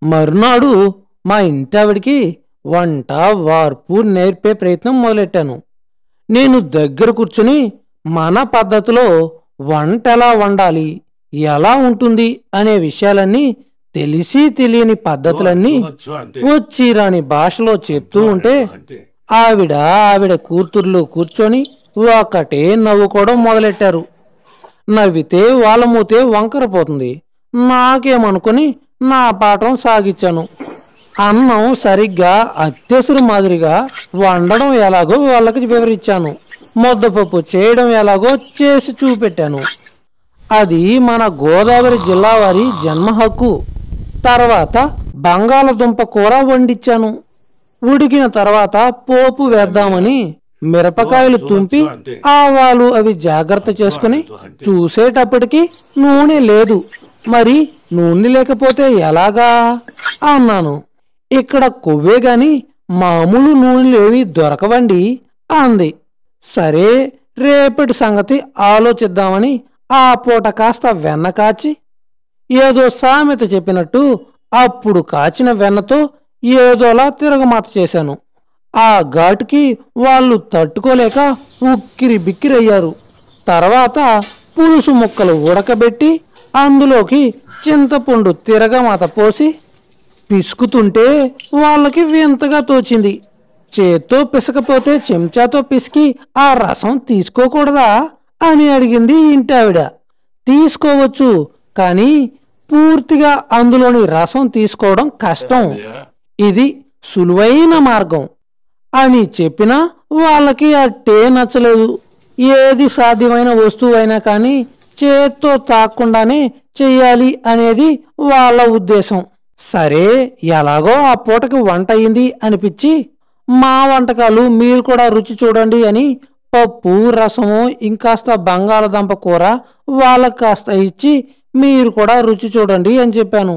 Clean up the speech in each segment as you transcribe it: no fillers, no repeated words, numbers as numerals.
మరునాడు మా ఇంటావిడికి వంట వార్పు నేర్పే ప్రయత్నం మొదలెట్టాను. నేను దగ్గర కూర్చుని మన పద్ధతిలో వంట ఎలా వండాలి, ఎలా ఉంటుంది అనే విషయాలన్నీ తెలిసి తెలియని పద్ధతులన్నీ వచ్చి రాని భాషలో చెప్తూ ఉంటే ఆవిడ కూతుర్లు కూర్చొని ఒకటే నవ్వుకోవడం మొదలెట్టారు. నవ్వితే వాళ్ళ మూతే వంకరపోతుంది. నాకేమనుకుని నా పాఠం సాగించాను. అన్నం సరిగ్గా అత్యవసరం మాదిరిగా వండడం ఎలాగో వాళ్ళకి వివరించాను. ముద్దపప్పు చేయడం ఎలాగో చేసి చూపెట్టాను. అది మన గోదావరి జిల్లా వారి జన్మ హక్కు. తర్వాత బంగాళదుంప కూర వండించాను. ఉడికిన తర్వాత పోపు వేద్దామని మిరపకాయలు తుంపి ఆవాలు అవి జాగ్రత్త చేసుకుని చూసేటప్పటికి నూనె లేదు. మరి నూనె లేకపోతే ఎలాగా అన్నాను. ఇక్కడ కొవ్వే గాని మామూలు నూనెలేవి దొరకవండి అంది. సరే, రేపటి సంగతి ఆలోచిద్దామని ఆ పూట కాస్త వెన్న కాచి ఏదో సామెత చెప్పినట్టు అప్పుడు కాచిన వెన్నతో ఏదోలా తిరగమాత చేశాను. ఆ ఘాటుకి వాళ్ళు తట్టుకోలేక ఉక్కిరి బిక్కిరయ్యారు. తర్వాత పులుసు ముక్కలు ఉడకబెట్టి అందులోకి చింతపండు తిరగమాత పోసి పిసుకుతుంటే వాళ్ళకి వింతగా తోచింది. చేత్తో పిసకపోతే చెంచాతో పిసికి ఆ రసం తీసుకోకూడదా అని అడిగింది ఇంటావిడ. తీసుకోవచ్చు, కానీ పూర్తిగా అందులోని రసం తీసుకోవడం కష్టం. ఇది సులువైన మార్గం అని చెప్పినా వాళ్ళకి అట్టే నచ్చలేదు. ఏది సాధ్యమైన వస్తువైనా కానీ చేత్తో తాక్కుండానే చెయ్యాలి అనేది వాళ్ళ ఉద్దేశం. సరే, ఎలాగో ఆ పూటకి వంట అయింది అనిపించి మా వంటకాలు మీరు కూడా రుచి చూడండి అని పప్పు, రసము, ఇంకాస్త బంగాళదుంప కూర వాళ్ళకి కాస్త ఇచ్చి మీరు కూడా రుచి చూడండి అని చెప్పాను.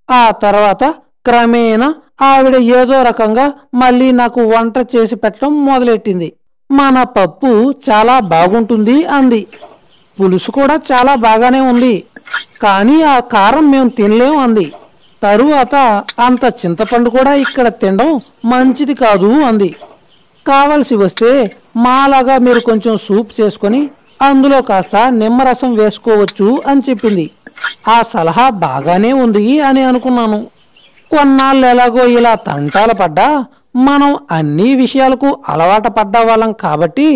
ఆ తర్వాత క్రమేణా ఆవిడ ఏదో రకంగా మళ్ళీ నాకు వంట చేసి పెట్టడం మొదలెట్టింది. మన పప్పు చాలా బాగుంటుంది అంది. పులుసు కూడా చాలా బాగానే ఉంది, కానీ ఆ కారం మేము తినలేం అంది. తరువాత అంత చింతపండు కూడా ఇక్కడ తినడం మంచిది కాదు అంది. కావలసి వస్తే మాలాగా మీరు కొంచెం సూప్ చేసుకొని అందులో కాస్త నిమ్మరసం వేసుకోవచ్చు అని చెప్పింది. ఆ సలహా బాగానే ఉంది అని అనుకున్నాను. కొన్నాళ్ళు ఎలాగో ఇలా తంటాల పడ్డా మనం అన్ని విషయాలకు అలవాటు పడ్డ వాళ్ళం కాబట్టి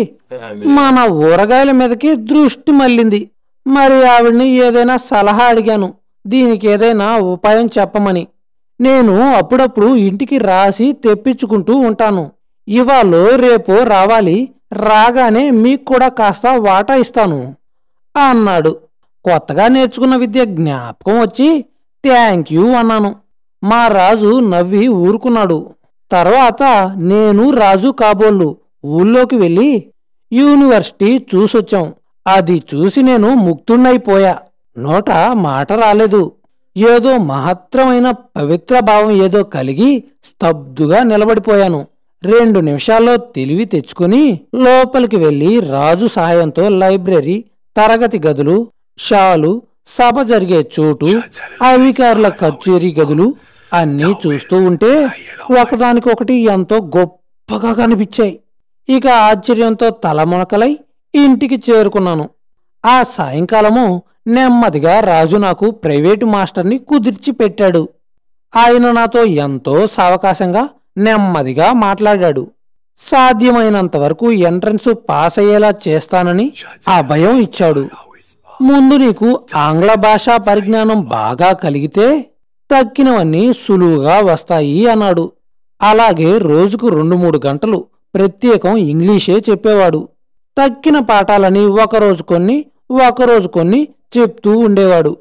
మన ఊరగాయల మీదకి దృష్టి మళ్ళింది. మరి ఆవిడ్ని ఏదైనా సలహా అడిగాను, దీనికి ఏదైనా ఉపాయం చెప్పమని. నేను అప్పుడప్పుడు ఇంటికి రాసి తెప్పించుకుంటూ ఉంటాను. ఇవాళ రేపో రావాలి, రాగానే మీకు కూడా కాస్త వాటా ఇస్తాను అన్నాడు. కొత్తగా నేర్చుకున్న విద్య జ్ఞాపకం వచ్చి థ్యాంక్ యూ అన్నాను. మా రాజు నవ్వి ఊరుకున్నాడు. తర్వాత నేను రాజు కాబోళ్ళు ఊళ్ళోకి వెళ్ళి యూనివర్సిటీ చూసొచ్చాం. అది చూసి నేను ముక్తున్నైపోయా. నోట మాట రాలేదు. ఏదో మహత్తరమైన పవిత్ర భావం ఏదో కలిగి స్తబ్దుగా నిలబడిపోయాను. 2 నిమిషాల్లో తెలివి తెచ్చుకుని లోపలికి వెళ్లి రాజు సహాయంతో లైబ్రరీ, తరగతి గదులు, షాలు, సభ జరిగే చోటు, అధికారుల కచేరీ గదులు అన్నీ చూస్తూ ఉంటే ఒకదానికొకటి ఎంతో గొప్పగా కనిపించాయి. ఇక ఆశ్చర్యంతో తలమునకలై ఇంటికి చేరుకున్నాను. ఆ సాయంకాలము నెమ్మదిగా రాజు నాకు ప్రైవేటు మాస్టర్ని కుదిర్చి పెట్టాడు. ఆయన నాతో ఎంతో సావకాశంగా నెమ్మదిగా మాట్లాడాడు. సాధ్యమైనంత వరకు ఎంట్రన్స్ పాస్ అయ్యేలా చేస్తానని అభయం ఇచ్చాడు. ముందు నీకు ఆంగ్ల భాషా పరిజ్ఞానం బాగా కలిగితే తక్కినవన్నీ సులువుగా వస్తాయి అన్నాడు. అలాగే రోజుకు 2-3 గంటలు ప్రత్యేకం ఇంగ్లీషే చెప్పేవాడు. తక్కిన పాఠాలని ఒకరోజు కొన్ని చెప్తూ ఉండేవాడు.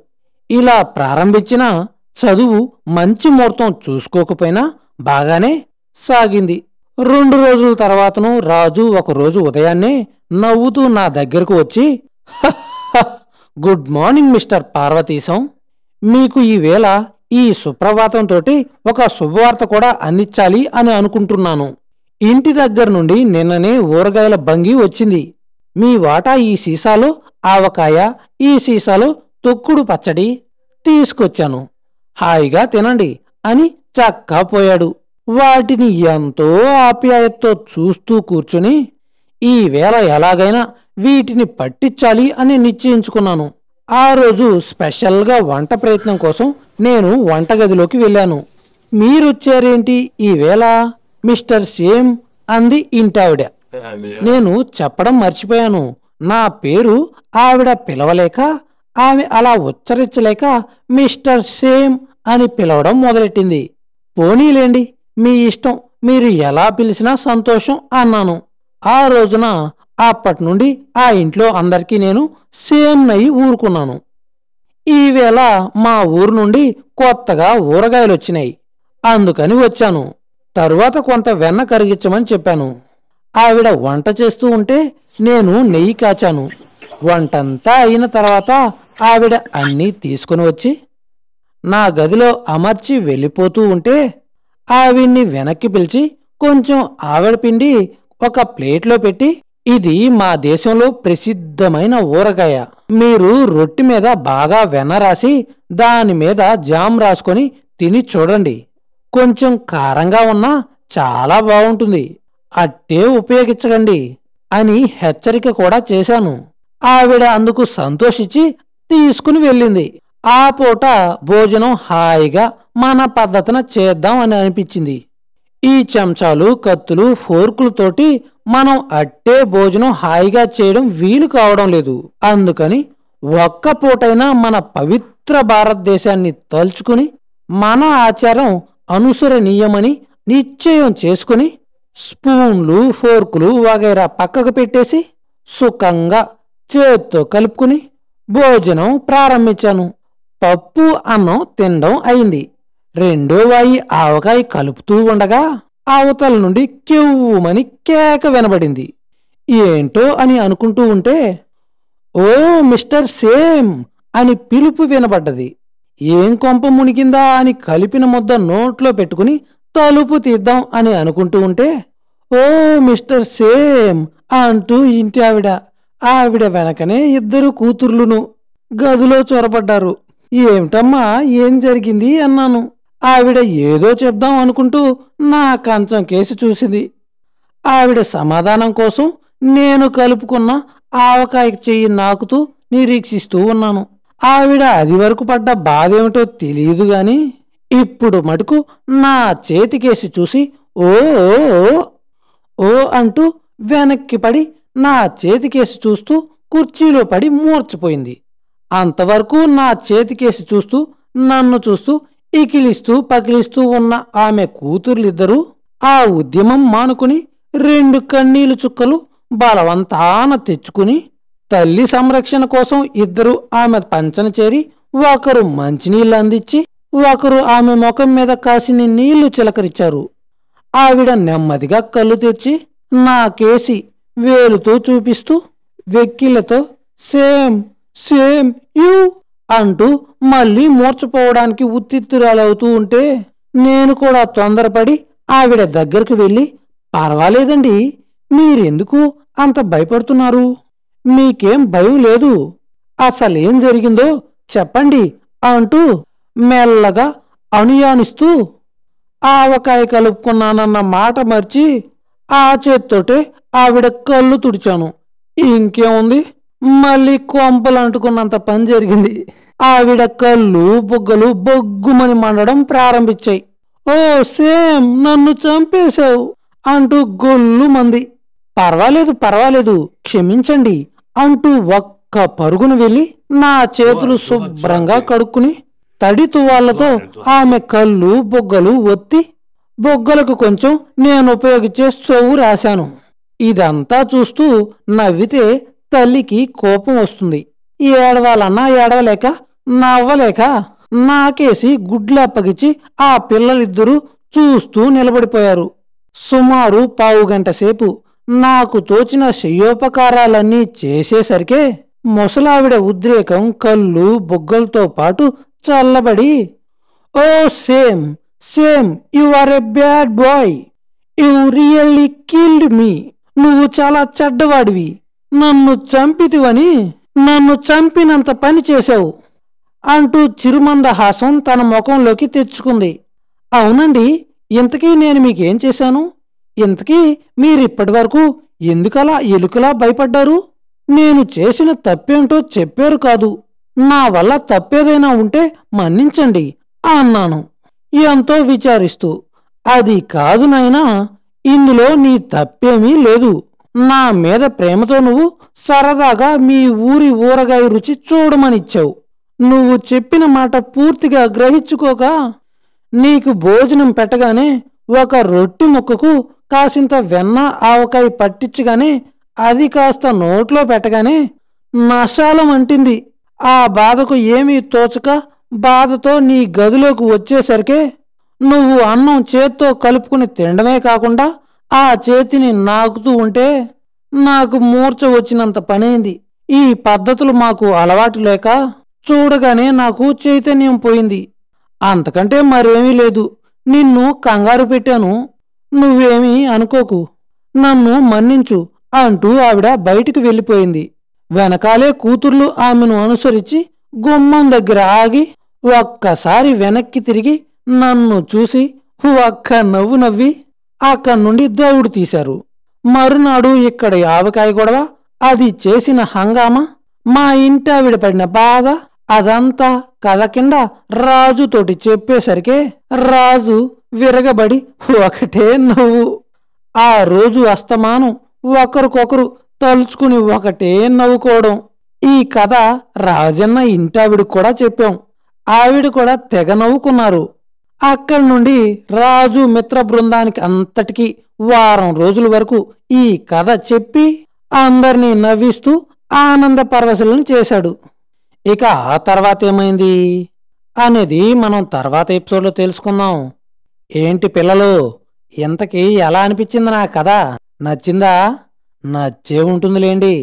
ఇలా ప్రారంభించిన చదువు మంచి ముహూర్తం చూసుకోకపోయినా బాగానే సాగింది. 2 రోజుల తర్వాతను రాజు ఒకరోజు ఉదయాన్నే నవ్వుతూ నా దగ్గరకు వచ్చి, గుడ్ మార్నింగ్ మిస్టర్ పార్వతీశం, మీకు ఈవేళ ఈ సుప్రభాతంతోటి ఒక శుభవార్త కూడా అందించాలి అని అనుకుంటున్నాను. ఇంటి దగ్గర నుండి నిన్ననే ఊరగాయల బంగి వచ్చింది. మీ వాటా ఈ సీసాలో ఆవకాయ, ఈ సీసాలో తొక్కుడు పచ్చడి తీసుకొచ్చాను. హాయిగా తినండి అని చక్కా పోయాడు. వాటిని ఎంతో ఆప్యాయతతో చూస్తూ కూర్చుని ఈవేళ ఎలాగైనా వీటిని పట్టించాలి అని నిశ్చయించుకున్నాను. ఆ రోజు స్పెషల్గా వంట ప్రయత్నం కోసం నేను వంటగదిలోకి వెళ్ళాను. మీరొచ్చారేంటి ఈవేళ మిస్టర్ సేమ్ అంది ఇంటావిడ. నేను చెప్పడం మర్చిపోయాను. నా పేరు ఆవిడ పిలవలేక, ఆమె అలా ఉచ్చరించలేక మిస్టర్ సేమ్ అని పిలవడం మొదలెట్టింది. పోనీలేండి, మీ ఇష్టం, మీరు ఎలా పిలిచినా సంతోషం అన్నాను. ఆ రోజున అప్పటి నుండి ఆ ఇంట్లో అందరికీ నేను సేమ్ నయ్యి ఊరుకున్నాను. ఈవేళ మా ఊరు నుండి కొత్తగా ఊరగాయలొచ్చినాయి, అందుకని వచ్చాను. తరువాత కొంత వెన్న కరిగించమని చెప్పాను. ఆవిడ వంట చేస్తూ ఉంటే నేను నెయ్యి కాచాను. వంటంతా అయిన తర్వాత ఆవిడ అన్నీ తీసుకుని వచ్చి నా గదిలో అమర్చి వెళ్ళిపోతూ ఉంటే ఆవిడ్ని వెనక్కి పిలిచి కొంచెం ఆవిడ పిండి ఒక ప్లేట్లో పెట్టి, ఇది మా దేశంలో ప్రసిద్ధమైన ఊరగాయ. మీరు రొట్టె మీద బాగా వెన్న రాసి దాని మీద జామ్ రాసుకొని తిని చూడండి. కొంచెం కారంగా ఉన్నా చాలా బాగుంటుంది. అట్టే ఉపయోగించకండి అని హెచ్చరిక కూడా చేశాను. ఆవిడ అందుకు సంతోషించి తీసుకుని వెళ్ళింది. ఆ పూట భోజనం హాయిగా మన పద్ధతిన చేద్దాం అని అనిపించింది. ఈ చెంచాలు, కత్తులు, ఫోర్కులతోటి మనం అట్టే భోజనం హాయిగా చేయడం వీలు కావడం లేదు. అందుకని ఒక్క పూటైనా మన పవిత్ర భారతదేశాన్ని తలుచుకుని మన ఆచారం అనుసరణీయమని నిశ్చయం చేసుకుని స్పూన్లు, ఫోర్కులు వగైరా పక్కకు పెట్టేసి సుఖంగా చేత్తో కలుపుకుని భోజనం ప్రారంభించాను. పప్పు అన్నం తినడం అయింది. రెండో వాయి ఆవకాయ కలుపుతూ ఉండగా అవతల నుండి కెవ్వుమని కేక వినబడింది. ఏంటో అని అనుకుంటూ ఉంటే ఓ మిస్టర్ సేమ్ అని పిలుపు వినబడ్డది. ఏం కొంప మునిగిందా అని కలిపిన ముద్ద నోట్లో పెట్టుకుని తలుపు తీద్దాం అని అనుకుంటూ ఉంటే ఓ మిస్టర్ సేమ్ అంటూ ఇంటి ఆవిడ వెనకనే ఇద్దరు కూతుర్లును గదిలో చొరబడ్డారు. ఏమిటమ్మా, ఏం జరిగింది అన్నాను. ఆవిడ ఏదో చెప్దాం అనుకుంటూ నా కంచం కేసి చూసింది. ఆవిడ సమాధానం కోసం నేను కలుపుకున్న ఆవకాయ చెయ్యి నాకుతూ నిరీక్షిస్తూ ఉన్నాను. ఆవిడ అది వరకు పడ్డ బాధేమిటో తెలియదు గాని ఇప్పుడు మటుకు నా చేతికేసి చూసి ఓ ఓ అంటూ వెనక్కి పడి నా చేతికేసి చూస్తూ కుర్చీలో పడి మూర్చపోయింది. అంతవరకు నా చేతికేసి చూస్తూ నన్ను చూస్తూ ఇకిలిస్తూ పకిలిస్తూ ఉన్న ఆమె కూతుర్లిద్దరూ ఆ ఉద్యమం మానుకుని 2 కన్నీళ్లు చుక్కలు బలవంతాన తెచ్చుకుని తల్లి సంరక్షణ కోసం ఇద్దరు ఆమె పంచన చేరి ఒకరు మంచినీళ్ళు అందించి ఒకరు ఆమె ముఖం మీద కాసిని నీళ్లు చిలకరిచ్చారు. ఆవిడ నెమ్మదిగా కళ్ళు తెచ్చి నాకేసి వేలుతో చూపిస్తూ వెక్కిళ్లతో సేమ్ సేమ్ యూ అంటూ మళ్ళీ మూర్చపోవడానికి ఉత్తిత్తురాలవుతూ ఉంటే నేను కూడా తొందరపడి ఆవిడ దగ్గరకు వెళ్ళి పర్వాలేదండి, మీరెందుకు అంత భయపడుతున్నారు? మీకేం భయం లేదు, అసలేం జరిగిందో చెప్పండి అంటూ మెల్లగా అనుయానిస్తూ ఆవకాయ కలుపుకున్నానన్న మాట మర్చి ఆ చేత్తోటే ఆవిడ కళ్ళు తుడిచాను. ఇంకేముంది, మళ్ళీ కొంపలు అంటుకున్నంత పని జరిగింది. ఆవిడ కళ్ళు బుగ్గలు బొగ్గుమని మండడం ప్రారంభించాయి. ఓ సేమ్, నన్ను చంపేశావు అంటూ గొల్లు మంది. పర్వాలేదు పర్వాలేదు, క్షమించండి అంటూ ఒక్క పరుగును వెళ్ళి నా చేతులు శుభ్రంగా కడుక్కుని తడి తువాళ్లతో ఆమె కళ్ళు బొగ్గలు ఒత్తి బొగ్గలకు కొంచెం నేను ఉపయోగించే సోవు రాశాను. ఇదంతా చూస్తూ నవ్వితే తల్లికి కోపం వస్తుంది. ఏడవాలన్నా ఏడవలేక నవ్వలేక నాకేసి గుడ్లప్పగిచ్చి ఆ పిల్లలిద్దరూ చూస్తూ నిలబడిపోయారు. సుమారు పావుగంట సేపు నాకు తోచిన శయ్యోపకారాలన్నీ చేసేసరికే ముసలావిడ ఉద్రేకం కళ్ళు బొగ్గలతో పాటు చల్లబడి oh same same, you are a bad boy, you really killed me, నువ్వు చాలా చెడ్డవాడివి, నన్ను చంపితివని నన్ను చంపినంత పని చేశావు అంటూ చిరుమందహాసం తన ముఖంలోకి తెచ్చుకుంది. అవునండి. ఇంతకీ నేను మీకేం చేశాను? ఇంతకీ మీరిప్పటి వరకు ఎందుకలా ఎలుకలా భయపడ్డారు? నేను చేసిన తప్పేంటో చెప్పారు కాదు. నా వల్ల తప్పేదైనా ఉంటే మన్నించండి అన్నాను ఎంతో విచారిస్తూ. అది కాదు నాయనా, ఇందులో నీ తప్పేమీ లేదు. నా మీద ప్రేమతో నువ్వు సరదాగా మీ ఊరి ఊరగాయ రుచి చూడమనిచ్చావు. నువ్వు చెప్పిన మాట పూర్తిగా గ్రహించుకోక నీకు భోజనం పెట్టగానే ఒక రొట్టె ముక్కకు కాసింత వెన్న ఆవకాయ పట్టించగానే అది కాస్త నోట్లో పెట్టగానే నశాలం అంటింది. ఆ బాధకు ఏమీ తోచక బాధతో నీ గదిలోకి వచ్చేసరికే నువ్వు అన్నం చేత్తో కలుపుకుని తినడమే కాకుండా ఆ చేతిని నాకుతూ ఉంటే నాకు మూర్ఛ వచ్చినంత పనైంది. ఈ పద్ధతులు మాకు అలవాటు లేక చూడగానే నాకు చైతన్యం పోయింది. అంతకంటే మరేమీ లేదు. నిన్ను కంగారు పెట్టాను. నువ్వేమీ అనుకోకు. నన్ను మన్నించు అంటూ ఆవిడ బయటికి వెళ్ళిపోయింది. వెనకాలే కూతుర్లు ఆమెను అనుసరించి గుమ్మం దగ్గర ఆగి ఒక్కసారి వెనక్కి తిరిగి నన్ను చూసి ఒక్క నవ్వు నవ్వి అక్కడి నుండి దౌడు తీశారు. మరునాడు ఇక్కడ ఆవకాయ గొడవ, అది చేసిన హంగామా, మా ఇంటి ఆవిడ పడిన బాధ అదంతా కథ కింద రాజుతోటి చెప్పేసరికే రాజు విరగబడి ఒకటే నవ్వు. ఆ రోజు అస్తమానం ఒకరికొకరు తలుచుకుని ఒకటే నవ్వుకోవడం. ఈ కథ రాజన్న ఇంటావిడికి కూడా చెప్పాం. ఆవిడ కూడా తెగ నవ్వుకున్నారు. అక్కడి నుండి రాజు మిత్ర బృందానికి అంతటికీ వారం రోజుల వరకు ఈ కథ చెప్పి అందర్నీ నవ్విస్తూ ఆనంద పరవశులను చేశాడు. ఇక ఆ తర్వాత ఏమైంది అనేది మనం తర్వాత ఎపిసోడ్లో తెలుసుకుందాం. ఏంటి పిల్లలు, ఇంతకీ ఎలా అనిపించింది నా కథ? నచ్చిందా? నచ్చే ఉంటుందిలేండి.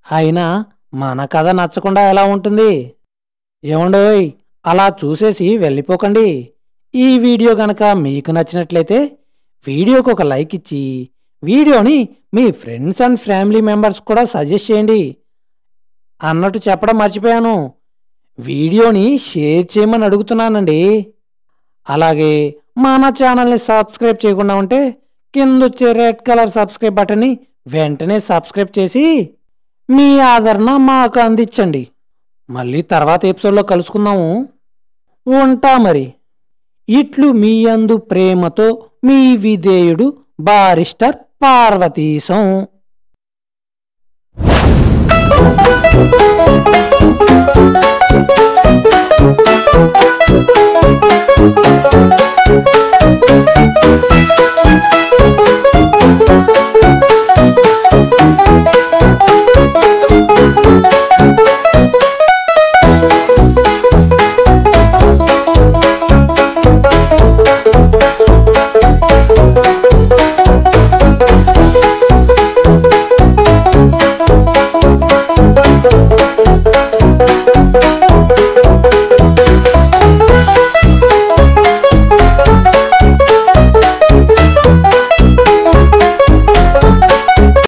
అయినా మన కథ నచ్చకుండా ఎలా ఉంటుంది? ఏమండోయ్, అలా చూసేసి వెళ్ళిపోకండి. ఈ వీడియో గనక మీకు నచ్చినట్లయితే వీడియోకి ఒక లైక్ ఇచ్చి వీడియోని మీ ఫ్రెండ్స్ అండ్ ఫ్యామిలీ మెంబర్స్ కూడా సజెస్ట్ చేయండి. అన్నట్టు చెప్పడం మర్చిపోయాను, వీడియోని షేర్ చేయమని అడుగుతున్నానండి. అలాగే మన ఛానల్ని సబ్స్క్రైబ్ చేయకుండా ఉంటే కిందొచ్చే రెడ్ కలర్ సబ్స్క్రైబ్ బటన్ని వెంటనే సబ్స్క్రైబ్ చేసి మీ ఆదరణ మాకు అందించండి. మళ్ళీ తర్వాత ఎపిసోడ్లో కలుసుకుందాము. ఉంటా మరి. ఇట్లు మీ యందు ప్రేమతో మీ విధేయుడు బారిస్టర్ పార్వతీశం.